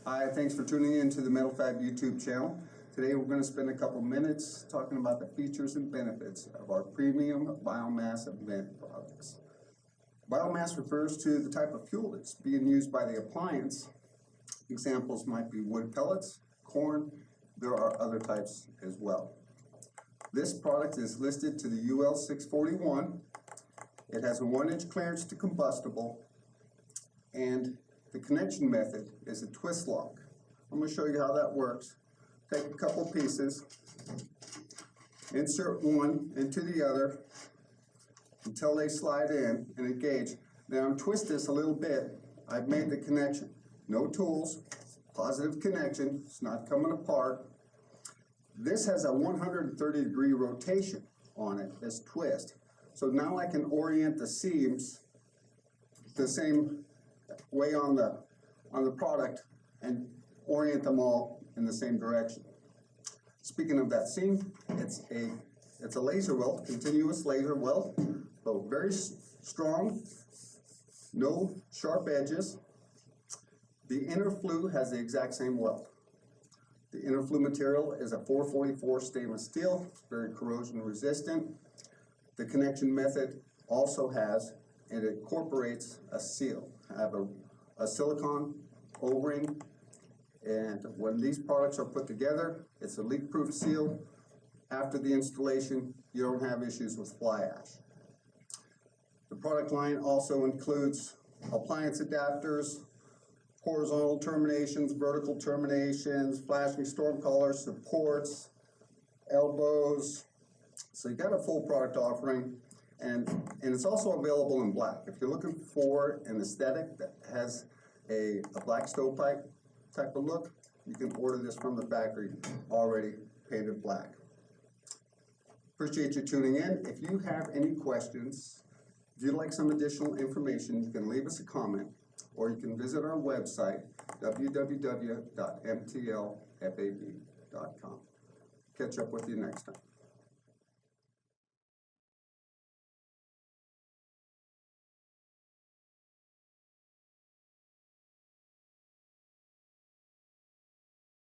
Hi, thanks for tuning in to the Metal-Fab YouTube channel. Today we're going to spend a couple minutes talking about the features and benefits of our premium biomass vent products. Biomass refers to the type of fuel that's being used by the appliance. Examples might be wood pellets, corn. There are other types as well. This product is listed to the UL 641. It has a 1-inch clearance to combustible, and the connection method is a twist lock. I'm going to show you how that works. Take a couple pieces, insert one into the other until they slide in and engage. Now twist this a little bit. I've made the connection. No tools, positive connection, it's not coming apart. This has a 130-degree rotation on it, this twist. So now I can orient the seams the same way on the product and orient them all in the same direction. Speaking of that seam, it's a laser weld, continuous laser weld, so very strong, no sharp edges. The inner flue has the exact same weld. The inner flue material is a 444 stainless steel, very corrosion resistant. The connection method also has, and it incorporates a seal. I have a silicone O-ring, and when these products are put together, it's a leak-proof seal. After the installation, you don't have issues with fly ash. The product line also includes appliance adapters, horizontal terminations, vertical terminations, flashing storm collars, supports, elbows. So you got a full product offering, and it's also available in black. If you're looking for an aesthetic that has a black stovepipe type of look, you can order this from the factory already painted black. Appreciate you tuning in. If you have any questions, if you'd like some additional information, you can leave us a comment, or you can visit our website, www.mtlfab.com. Catch up with you next time.